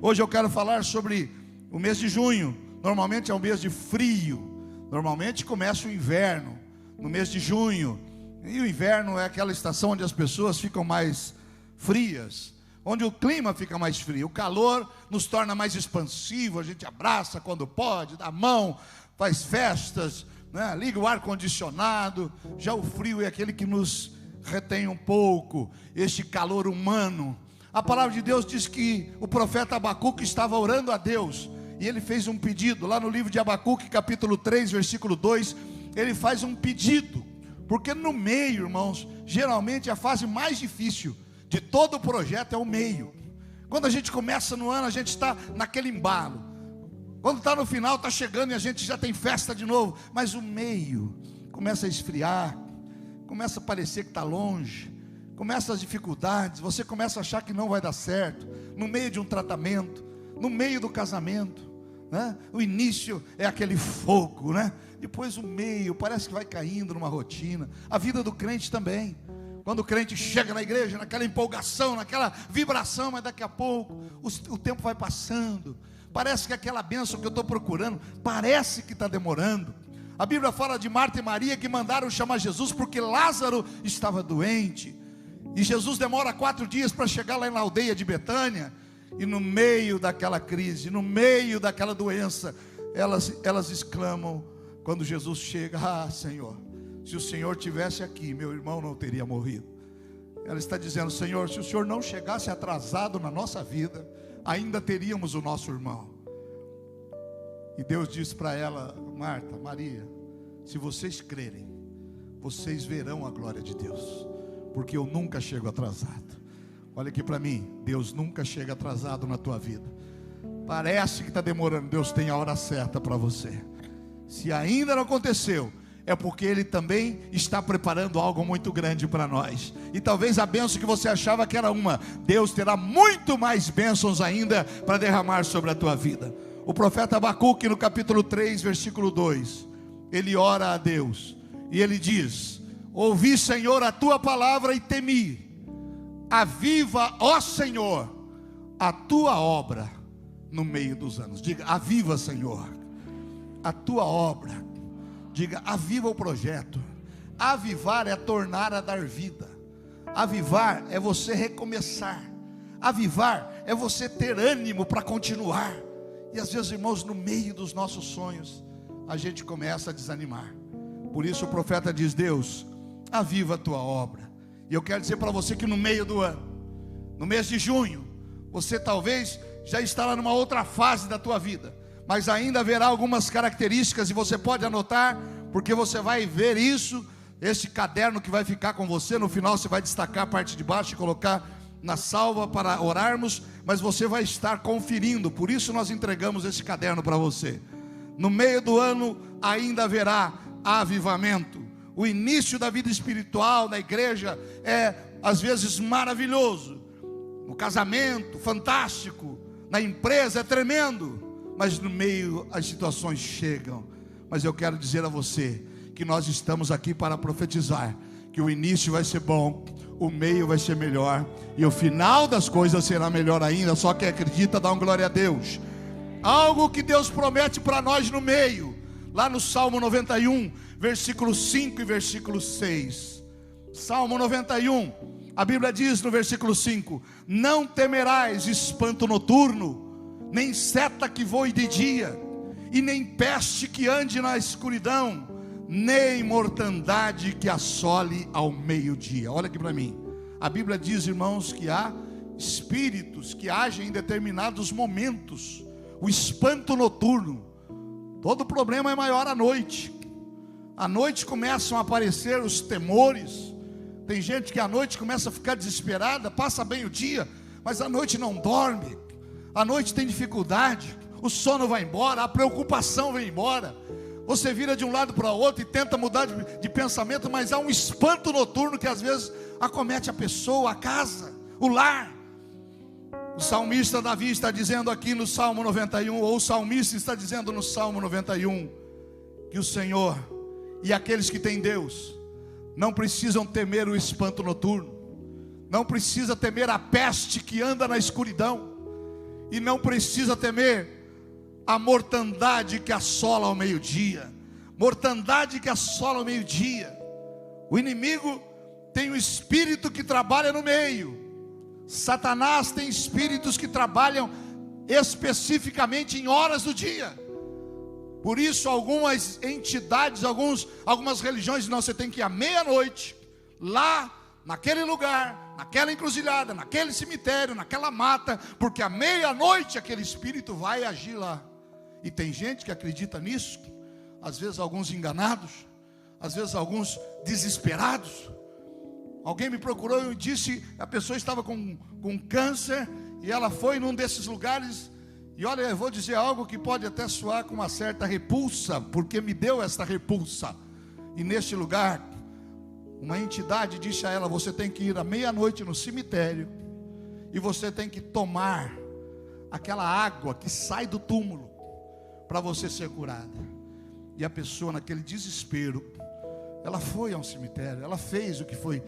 Hoje eu quero falar sobre o mês de junho. Normalmente é um mês de frio. Normalmente começa o inverno no mês de junho. E o inverno é aquela estação onde as pessoas ficam mais frias, onde o clima fica mais frio. O calor nos torna mais expansivo. A gente abraça quando pode, dá a mão, faz festas, né? Liga o ar-condicionado. Já o frio é aquele que nos retém um pouco, este calor humano. A palavra de Deus diz que o profeta Abacuque estava orando a Deus, e ele fez um pedido. Lá no livro de Abacuque, capítulo 3, versículo 2, ele faz um pedido, porque no meio, irmãos, geralmente a fase mais difícil de todo o projeto é o meio. Quando a gente começa no ano, a gente está naquele embalo. Quando está no final, está chegando e a gente já tem festa de novo. Mas o meio começa a esfriar, começa a parecer que está longe, começa as dificuldades, você começa a achar que não vai dar certo, no meio de um tratamento, no meio do casamento, né? O início é aquele fogo, né? Depois o meio parece que vai caindo numa rotina. A vida do crente também, quando o crente chega na igreja, naquela empolgação, naquela vibração, mas daqui a pouco o tempo vai passando, parece que aquela bênção que eu estou procurando, parece que está demorando. A Bíblia fala de Marta e Maria que mandaram chamar Jesus porque Lázaro estava doente. E Jesus demora 4 dias para chegar lá na aldeia de Betânia. E no meio daquela crise, no meio daquela doença, elas exclamam quando Jesus chega: ah, Senhor, se o Senhor tivesse aqui, meu irmão não teria morrido. Ela está dizendo: Senhor, se o Senhor não chegasse atrasado na nossa vida, ainda teríamos o nosso irmão. E Deus disse para ela: Marta, Maria, se vocês crerem, vocês verão a glória de Deus, porque eu nunca chego atrasado. Olha aqui para mim, Deus nunca chega atrasado na tua vida. Parece que está demorando, Deus tem a hora certa para você. Se ainda não aconteceu, é porque Ele também está preparando algo muito grande para nós. E talvez a bênção que você achava que era uma, Deus terá muito mais bênçãos ainda para derramar sobre a tua vida. O profeta Abacuque, no capítulo 3, versículo 2, ele ora a Deus e ele diz: ouvi, Senhor, a tua palavra e temi. Aviva, ó Senhor, a tua obra no meio dos anos. Diga: aviva, Senhor, a tua obra. Diga: aviva o projeto. Avivar é tornar a dar vida. Avivar é você recomeçar. Avivar é você ter ânimo para continuar. E às vezes, irmãos, no meio dos nossos sonhos, a gente começa a desanimar. Por isso o profeta diz: Deus, aviva a tua obra. E eu quero dizer para você que no meio do ano, no mês de junho, você talvez já estará numa outra fase da tua vida, mas ainda haverá algumas características, e você pode anotar, porque você vai ver isso, esse caderno que vai ficar com você. No final você vai destacar a parte de baixo e colocar na salva para orarmos, mas você vai estar conferindo. Por isso nós entregamos esse caderno para você. No meio do ano ainda haverá avivamento. O início da vida espiritual na igreja é às vezes maravilhoso, no casamento fantástico, na empresa é tremendo, mas no meio as situações chegam. Mas eu quero dizer a você que nós estamos aqui para profetizar que o início vai ser bom, o meio vai ser melhor e o final das coisas será melhor ainda. Só quem acredita dá uma glória a Deus. Algo que Deus promete para nós no meio, lá no Salmo 91, versículo 5 e versículo 6. Salmo 91, a Bíblia diz no versículo 5: não temerás espanto noturno, nem seta que voe de dia, e nem peste que ande na escuridão, nem mortandade que assole ao meio-dia. Olha aqui para mim. A Bíblia diz, irmãos, que há espíritos que agem em determinados momentos. O espanto noturno. Todo problema é maior à noite. À noite começam a aparecer os temores. Tem gente que à noite começa a ficar desesperada, passa bem o dia, mas à noite não dorme. À noite tem dificuldade, o sono vai embora, a preocupação vem embora. Você vira de um lado para o outro e tenta mudar de pensamento, mas há um espanto noturno que às vezes acomete a pessoa, a casa, o lar. O salmista Davi está dizendo aqui no Salmo 91, ou o salmista está dizendo no Salmo 91, que o Senhor e aqueles que têm Deus não precisam temer o espanto noturno, não precisa temer a peste que anda na escuridão. e não precisa temer a mortandade que assola ao meio-dia. Mortandade que assola ao meio-dia. O inimigo tem um espírito que trabalha no meio. Satanás tem espíritos que trabalham especificamente em horas do dia. Por isso algumas entidades, algumas religiões, não, você tem que ir à meia-noite, lá naquele lugar, naquela encruzilhada, naquele cemitério, naquela mata, porque à meia-noite aquele espírito vai agir lá. E tem gente que acredita nisso, às vezes alguns enganados, às vezes alguns desesperados. Alguém me procurou e disse, a pessoa estava com câncer, e ela foi num desses lugares, e olha, eu vou dizer algo que pode até soar com uma certa repulsa, porque me deu esta repulsa. E neste lugar, uma entidade disse a ela, você tem que ir à meia-noite no cemitério, e você tem que tomar aquela água que sai do túmulo, para você ser curada. E a pessoa, naquele desespero, ela foi ao cemitério, ela fez o que foi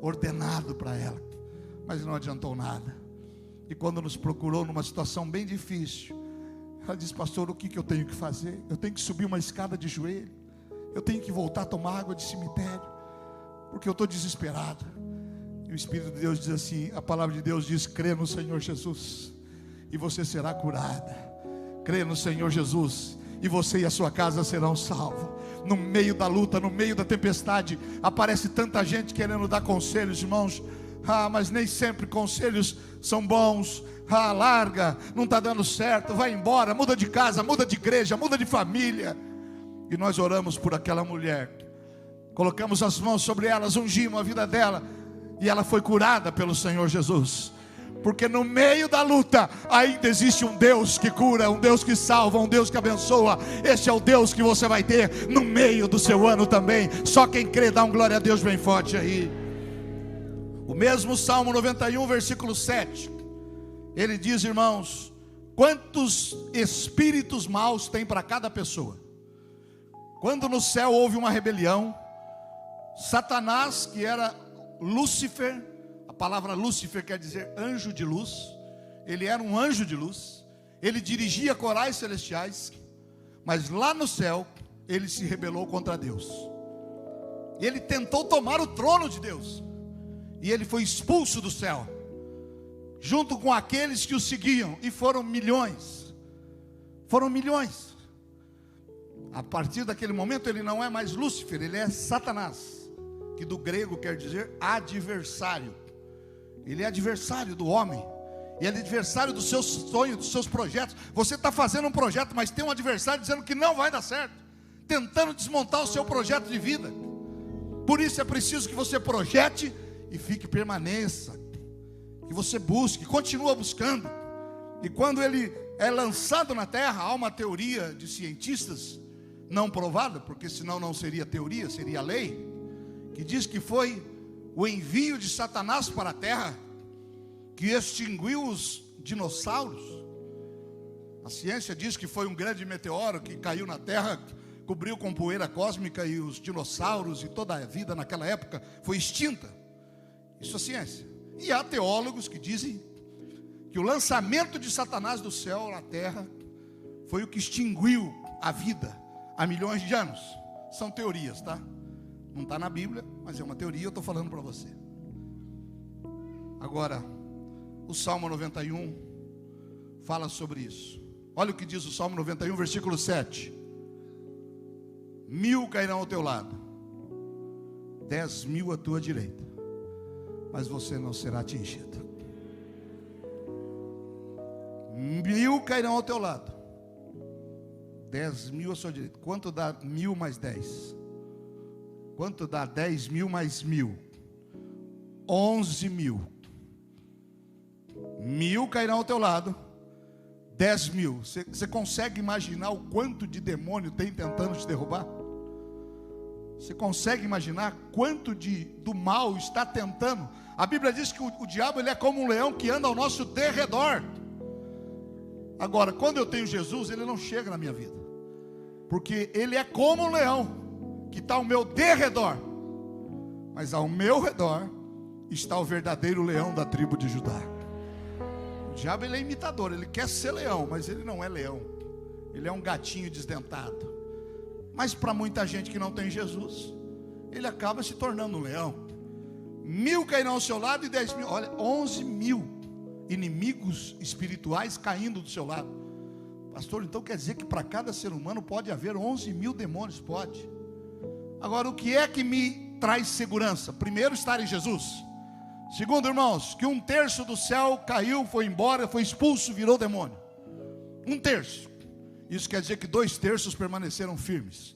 ordenado para ela, mas não adiantou nada. E quando nos procurou numa situação bem difícil, ela disse, pastor, o que eu tenho que fazer? Eu tenho que subir uma escada de joelho, eu tenho que voltar a tomar água de cemitério, porque eu estou desesperado. E o Espírito de Deus diz assim, a palavra de Deus diz, crê no Senhor Jesus, e você será curada. Crê no Senhor Jesus, e você e a sua casa serão salvos. No meio da luta, no meio da tempestade, aparece tanta gente querendo dar conselhos, irmãos. Mas nem sempre conselhos são bons. Larga, não está dando certo, vai embora, muda de casa, muda de igreja, muda de família. E nós oramos por aquela mulher, colocamos as mãos sobre elas, ungimos a vida dela, e ela foi curada pelo Senhor Jesus. Porque no meio da luta ainda existe um Deus que cura, um Deus que salva, um Deus que abençoa. Este é o Deus que você vai ter no meio do seu ano também. Só quem crê dá um glória a Deus bem forte aí. O mesmo Salmo 91, versículo 7, ele diz, irmãos, quantos espíritos maus tem para cada pessoa? Quando no céu houve uma rebelião, Satanás, que era Lúcifer, a palavra Lúcifer quer dizer anjo de luz, ele era um anjo de luz, ele dirigia corais celestiais, mas lá no céu, ele se rebelou contra Deus, ele tentou tomar o trono de Deus, e ele foi expulso do céu, junto com aqueles que o seguiam, e foram milhões, a partir daquele momento ele não é mais Lúcifer, ele é Satanás, que do grego quer dizer adversário. Ele é adversário do homem, e é adversário dos seus sonhos, dos seus projetos. Você está fazendo um projeto, mas tem um adversário dizendo que não vai dar certo, tentando desmontar o seu projeto de vida. Por isso é preciso que você projete e fique, permaneça, que você busque, continua buscando. E quando ele é lançado na terra, há uma teoria de cientistas, não provada, porque senão não seria teoria, seria lei, que diz que foi o envio de Satanás para a terra que extinguiu os dinossauros. A ciência diz que foi um grande meteoro que caiu na terra, cobriu com poeira cósmica, e os dinossauros e toda a vida naquela época foi extinta. Isso é ciência. E há teólogos que dizem que o lançamento de Satanás do céu à terra foi o que extinguiu a vida há milhões de anos. São teorias, tá? Não está na Bíblia, mas é uma teoria, eu estou falando para você. Agora, o Salmo 91 fala sobre isso. Olha o que diz o Salmo 91, versículo 7. 1000 cairão ao teu lado, 10.000 à tua direita, mas você não será atingido. 1000 cairão ao teu lado, 10.000 à sua direita. Quanto dá 1000 mais 10? Quanto dá 10.000 mais 1000? 11.000. 1000 cairão ao teu lado, 10.000. Você consegue imaginar o quanto de demônio tem tentando te derrubar? Você consegue imaginar quanto do mal está tentando? A Bíblia diz que o diabo ele é como um leão que anda ao nosso derredor. Agora, quando eu tenho Jesus, ele não chega na minha vida, porque ele é como um leão que está ao meu derredor, mas ao meu redor está o verdadeiro leão da tribo de Judá. diabo ele é imitador, ele quer ser leão, mas ele não é leão. Ele é um gatinho desdentado. Mas para muita gente que não tem Jesus, ele acaba se tornando um leão. 1000 cairão ao seu lado e 10.000, olha, 11.000 inimigos espirituais caindo do seu lado. Pastor, então quer dizer que para cada ser humano pode haver 11.000 demônios? Pode. Agora, o que é que me traz segurança? Primeiro, estar em Jesus. Segundo, irmãos, que 1/3 do céu caiu, foi embora, foi expulso, virou demônio. 1/3. Isso quer dizer que 2/3 permaneceram firmes.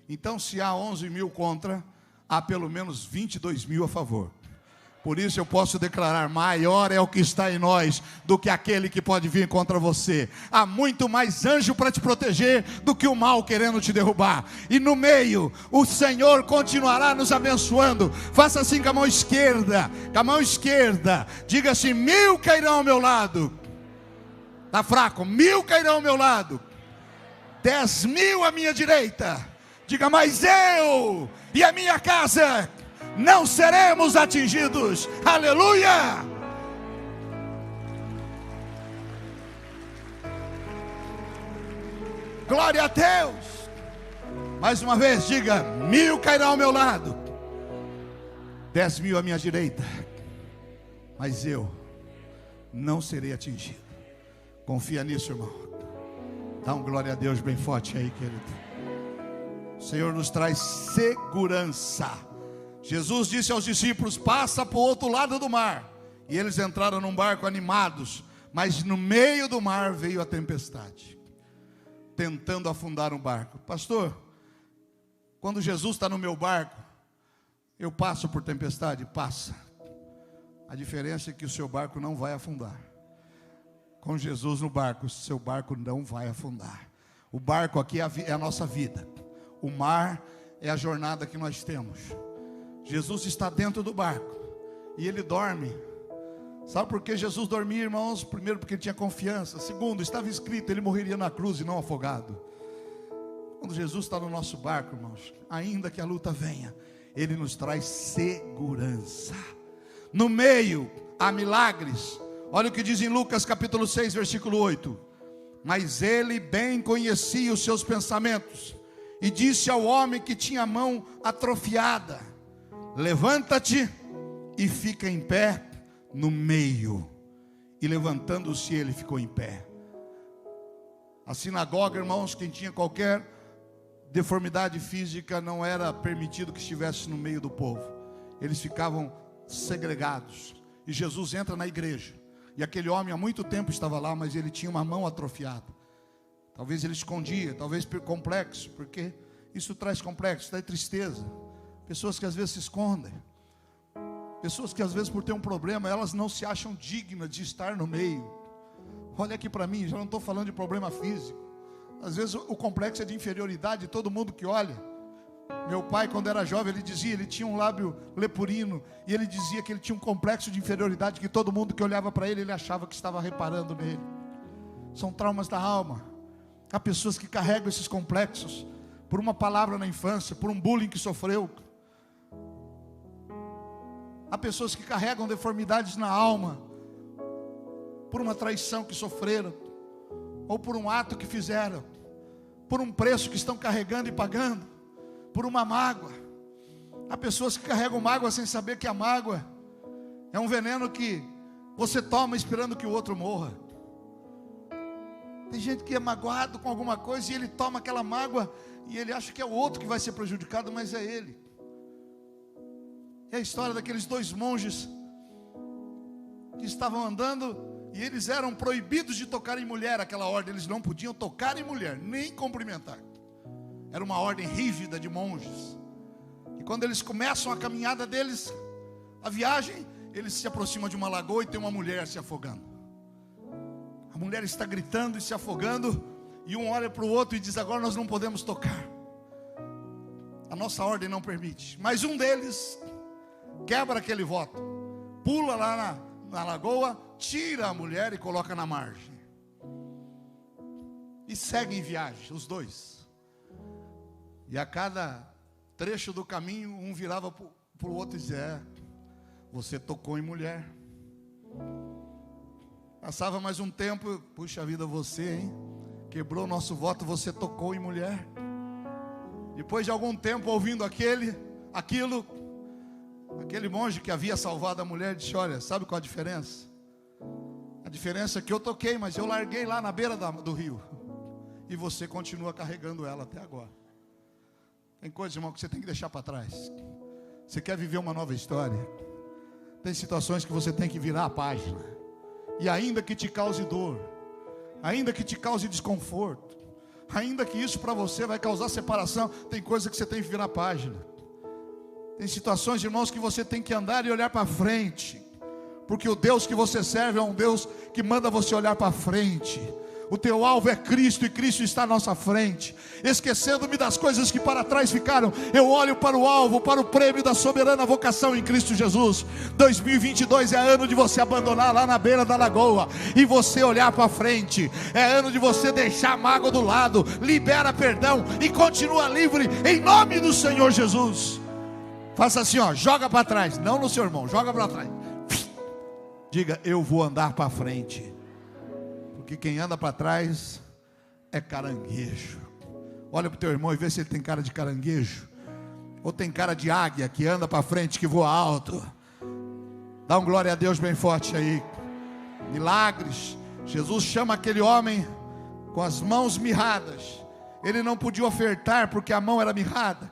Então, se há 11.000 contra, há pelo menos 22.000 a favor. Por isso eu posso declarar: maior é o que está em nós do que aquele que pode vir contra você. Há muito mais anjo para te proteger do que o mal querendo te derrubar. E no meio, o Senhor continuará nos abençoando. Faça assim com a mão esquerda. Com a mão esquerda. Diga assim: 1000 cairão ao meu lado. Está fraco. 1000 cairão ao meu lado. 10.000 à minha direita. Diga: mas eu e a minha casa não seremos atingidos. Aleluia! Glória a Deus. Mais uma vez, diga: 1000 cairão ao meu lado, 10.000 à minha direita, mas eu não serei atingido. Confia nisso, irmão. Dá um glória a Deus bem forte aí, querido. O Senhor nos traz segurança. Jesus disse aos discípulos: passa para o outro lado do mar. E eles entraram num barco animados, mas no meio do mar veio a tempestade, tentando afundar um barco. Pastor, quando Jesus está no meu barco, eu passo por tempestade? Passa. A diferença é que o seu barco não vai afundar. Com Jesus no barco, seu barco não vai afundar. O barco aqui é a nossa vida. O mar é a jornada que nós temos. Jesus está dentro do barco e ele dorme. Sabe por que Jesus dormia, irmãos? Primeiro, porque ele tinha confiança. Segundo, estava escrito: ele morreria na cruz e não afogado. Quando Jesus está no nosso barco, irmãos, ainda que a luta venha, ele nos traz segurança. No meio há milagres. Olha o que diz em Lucas capítulo 6, versículo 8. Mas ele bem conhecia os seus pensamentos e disse ao homem que tinha a mão atrofiada: levanta-te e fica em pé no meio. E levantando-se ele ficou em pé. A sinagoga, irmãos, quem tinha qualquer deformidade física não era permitido que estivesse no meio do povo. Eles ficavam segregados. E Jesus entra na igreja. E aquele homem há muito tempo estava lá, mas ele tinha uma mão atrofiada. Talvez ele escondia, talvez por complexo, porque isso traz complexo, traz tristeza. Pessoas que às vezes se escondem. Pessoas que às vezes por ter um problema, elas não se acham dignas de estar no meio. Olha aqui para mim, já não estou falando de problema físico. Às vezes o complexo é de inferioridade de todo mundo que olha. Meu pai, quando era jovem, ele dizia, ele tinha um lábio leporino, e ele dizia que ele tinha um complexo de inferioridade, que todo mundo que olhava para ele, ele achava que estava reparando nele. São traumas da alma. Há pessoas que carregam esses complexos por uma palavra na infância, por um bullying que sofreu. Há pessoas que carregam deformidades na alma por uma traição que sofreram, ou por um ato que fizeram, por um preço que estão carregando e pagando, por uma mágoa. Há pessoas que carregam mágoa sem saber que a mágoa é um veneno que você toma esperando que o outro morra. Tem gente que é magoado com alguma coisa e ele toma aquela mágoa e ele acha que é o outro que vai ser prejudicado, mas é ele. É a história daqueles 2 monges que estavam andando e eles eram proibidos de tocar em mulher. Aquela ordem, eles não podiam tocar em mulher, nem cumprimentar. Era uma ordem rígida de monges. E quando eles começam a caminhada deles, a viagem, eles se aproximam de uma lagoa e tem uma mulher se afogando. A mulher está gritando e se afogando, e um olha para o outro e diz: agora nós não podemos tocar, a nossa ordem não permite. Mas um deles quebra aquele voto, pula lá na lagoa, tira a mulher e coloca na margem, e segue em viagem, os 2. E a cada trecho do caminho, um virava para o outro e dizia: você tocou em mulher. Passava mais um tempo, puxa vida, você, hein? Quebrou o nosso voto, você tocou em mulher. Depois de algum tempo ouvindo aquele monge que havia salvado a mulher disse: olha, sabe qual a diferença? A diferença é que eu toquei, mas eu larguei lá na beira do rio. E você continua carregando ela até agora. Tem coisas, irmão, que você tem que deixar para trás. Você quer viver uma nova história? Tem situações que você tem que virar a página. E ainda que te cause dor, ainda que te cause desconforto, ainda que isso para você vai causar separação, tem coisa que você tem que virar a página. Tem situações, irmãos, que você tem que andar e olhar para frente. Porque o Deus que você serve é um Deus que manda você olhar para frente. O teu alvo é Cristo e Cristo está à nossa frente. Esquecendo-me das coisas que para trás ficaram, eu olho para o alvo, para o prêmio da soberana vocação em Cristo Jesus. 2022 é ano de você abandonar lá na beira da lagoa e você olhar para frente. É ano de você deixar a mágoa do lado, libera perdão e continua livre em nome do Senhor Jesus. Faça assim, ó, joga para trás, não no seu irmão, joga para trás. Diga: eu vou andar para frente. Porque quem anda para trás é caranguejo. Olha para o teu irmão e vê se ele tem cara de caranguejo ou tem cara de águia que anda para frente, que voa alto. Dá um glória a Deus bem forte aí. Milagres. Jesus chama aquele homem com as mãos mirradas. Ele não podia ofertar porque a mão era mirrada.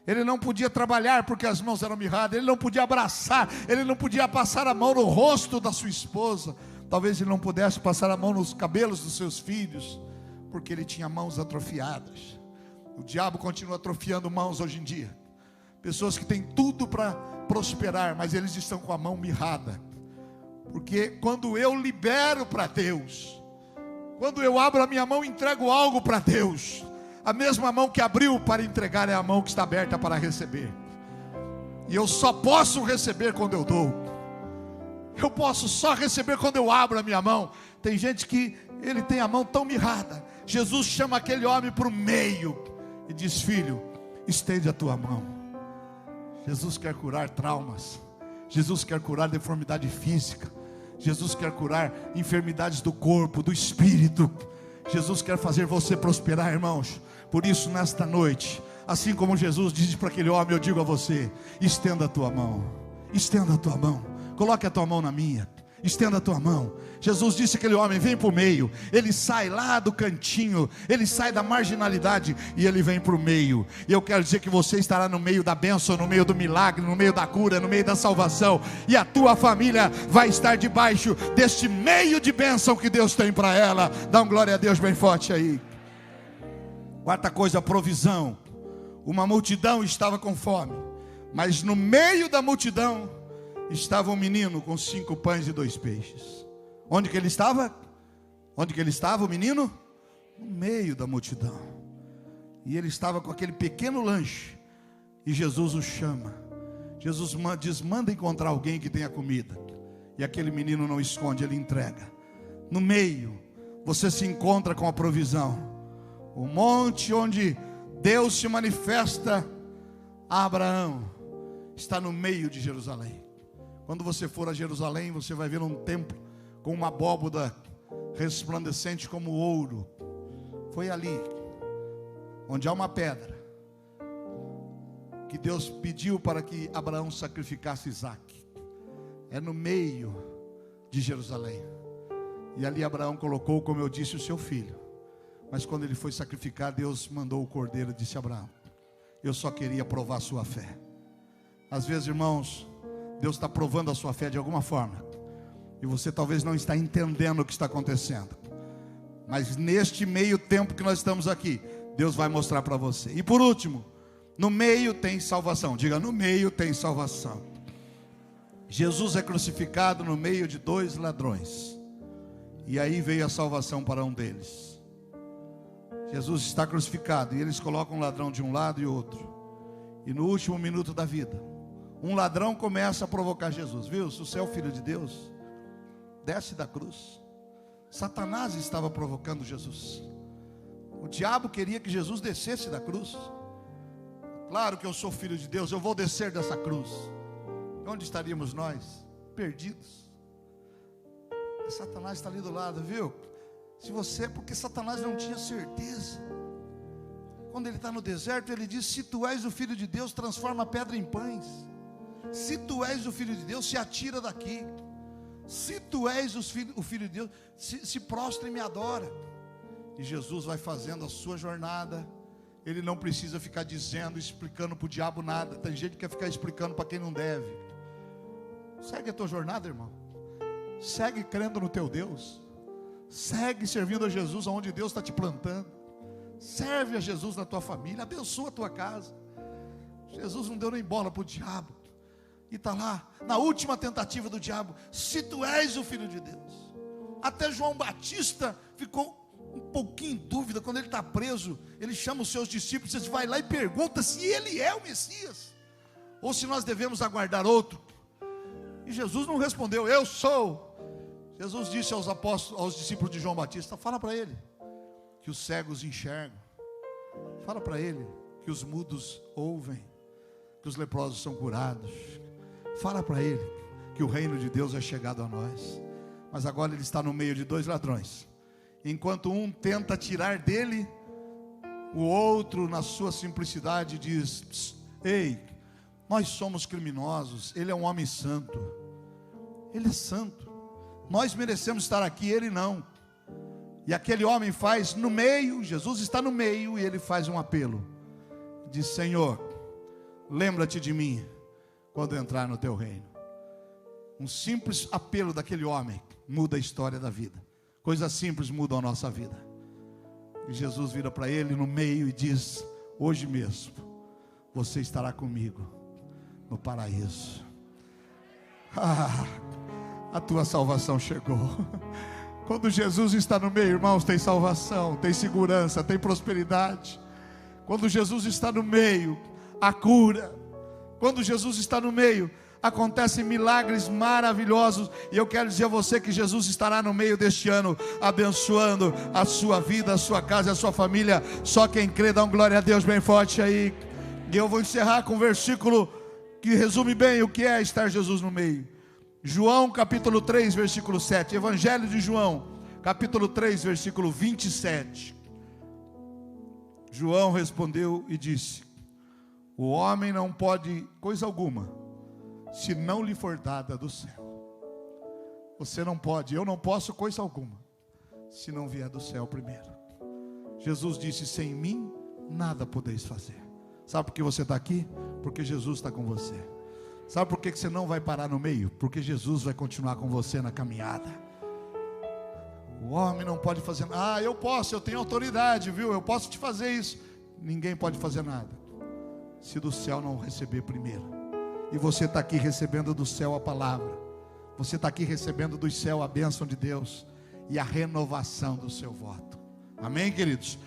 Ele não podia trabalhar porque as mãos eram mirradas. Ele não podia abraçar. Ele não podia passar a mão no rosto da sua esposa. Talvez ele não pudesse passar a mão nos cabelos dos seus filhos, porque ele tinha mãos atrofiadas. O diabo continua atrofiando mãos hoje em dia. Pessoas que têm tudo para prosperar, mas eles estão com a mão mirrada. Porque quando eu libero para Deus, quando eu abro a minha mão e entrego algo para Deus, a mesma mão que abriu para entregar é a mão que está aberta para receber. E eu só posso receber quando eu dou. Eu posso só receber quando eu abro a minha mão. Tem gente que ele tem a mão tão mirrada. Jesus chama aquele homem para o meio e diz: filho, estende a tua mão. Jesus quer curar traumas. Jesus quer curar deformidade física. Jesus quer curar enfermidades do corpo, do espírito. Jesus quer fazer você prosperar, irmãos. Por isso, nesta noite, assim como Jesus disse para aquele homem, eu digo a você: estenda a tua mão. Estenda a tua mão. Coloque a tua mão na minha. Estenda a tua mão. Jesus disse àquele homem: vem para o meio. Ele sai lá do cantinho, ele sai da marginalidade e ele vem para o meio. E eu quero dizer que você estará no meio da bênção, no meio do milagre, no meio da cura, no meio da salvação. E a tua família vai estar debaixo deste meio de bênção que Deus tem para ela. Dá um glória a Deus bem forte aí. Quarta coisa, provisão. Uma multidão estava com fome, mas no meio da multidão estava um menino com 5 pães e 2 peixes. Onde que ele estava? Onde que ele estava, o menino? No meio da multidão. E ele estava com aquele pequeno lanche. E Jesus o chama. Jesus diz: manda encontrar alguém que tenha comida. E aquele menino não esconde, ele entrega. No meio, você se encontra com a provisão. O monte onde Deus se manifesta a Abraão está no meio de Jerusalém. Quando você for a Jerusalém, você vai ver um templo com uma abóboda resplandecente como ouro. Foi ali, onde há uma pedra, que Deus pediu para que Abraão sacrificasse Isaque. É no meio de Jerusalém. E ali Abraão colocou, como eu disse, o seu filho. Mas quando ele foi sacrificar, Deus mandou o cordeiro e disse: Abraão, eu só queria provar a sua fé. Às vezes, irmãos, Deus está provando a sua fé de alguma forma, e você talvez não está entendendo o que está acontecendo. Mas neste meio tempo que nós estamos aqui, Deus vai mostrar para você. E por último, no meio tem salvação. Diga: no meio tem salvação. Jesus é crucificado no meio de 2 ladrões. E aí veio a salvação para um deles. Jesus está crucificado e eles colocam um ladrão de um lado e outro. E no último minuto da vida, um ladrão começa a provocar Jesus. Viu? Se você é o filho de Deus, desce da cruz. Satanás estava provocando Jesus. O diabo queria que Jesus descesse da cruz. Claro que eu sou filho de Deus, eu vou descer dessa cruz. Onde estaríamos nós? Perdidos. Satanás está ali do lado, viu? Se você, porque Satanás não tinha certeza. Quando ele está no deserto, ele diz: se tu és o Filho de Deus, transforma a pedra em pães. Se tu és o Filho de Deus, se atira daqui. Se tu és o Filho de Deus, se prostra e me adora. E Jesus vai fazendo a sua jornada. Ele não precisa ficar dizendo, explicando para o diabo nada. Tem gente que quer ficar explicando para quem não deve. Segue a tua jornada, irmão. Segue crendo no teu Deus. Segue servindo a Jesus aonde Deus está te plantando. Serve a Jesus na tua família. Abençoa a tua casa. Jesus não deu nem bola para o diabo. E está lá, na última tentativa do diabo: se tu és o Filho de Deus. Até João Batista ficou um pouquinho em dúvida. Quando ele está preso, ele chama os seus discípulos e diz: vai lá e pergunta se ele é o Messias, ou se nós devemos aguardar outro. E Jesus não respondeu: eu sou. Jesus disse aos apóstolos, aos discípulos de João Batista: fala para ele que os cegos enxergam. Fala para ele que os mudos ouvem, que os leprosos são curados. Fala para ele que o reino de Deus é chegado a nós. Mas agora ele está no meio de dois ladrões. Enquanto um tenta tirar dele, o outro, na sua simplicidade, diz: ei, nós somos criminosos, ele é um homem santo. Ele é santo. Nós merecemos estar aqui, ele não. E aquele homem faz no meio, Jesus está no meio, e ele faz um apelo. Diz: Senhor, lembra-te de mim quando entrar no teu reino. Um simples apelo daquele homem muda a história da vida. Coisas simples mudam a nossa vida. E Jesus vira para ele no meio e diz: hoje mesmo você estará comigo no paraíso. A tua salvação chegou. Quando Jesus está no meio, irmãos, tem salvação, tem segurança, tem prosperidade. Quando Jesus está no meio, a cura. Quando Jesus está no meio, acontecem milagres maravilhosos. E eu quero dizer a você que Jesus estará no meio deste ano, abençoando a sua vida, a sua casa, a sua família. Só quem crê, dá um glória a Deus bem forte aí. E eu vou encerrar com um versículo que resume bem o que é estar Jesus no meio. João capítulo 3, versículo 7. Evangelho de João, capítulo 3, versículo 27. João respondeu e disse: o homem não pode coisa alguma se não lhe for dada do céu. Você não pode, eu não posso coisa alguma se não vier do céu primeiro. Jesus disse: sem mim nada podeis fazer. Sabe por que você está aqui? Porque Jesus está com você. Sabe por que você não vai parar no meio? Porque Jesus vai continuar com você na caminhada. O homem não pode fazer nada. Eu posso, eu tenho autoridade, viu? Eu posso te fazer isso. Ninguém pode fazer nada se do céu não receber primeiro. E você está aqui recebendo do céu a palavra. Você está aqui recebendo do céu a bênção de Deus e a renovação do seu voto. Amém, queridos?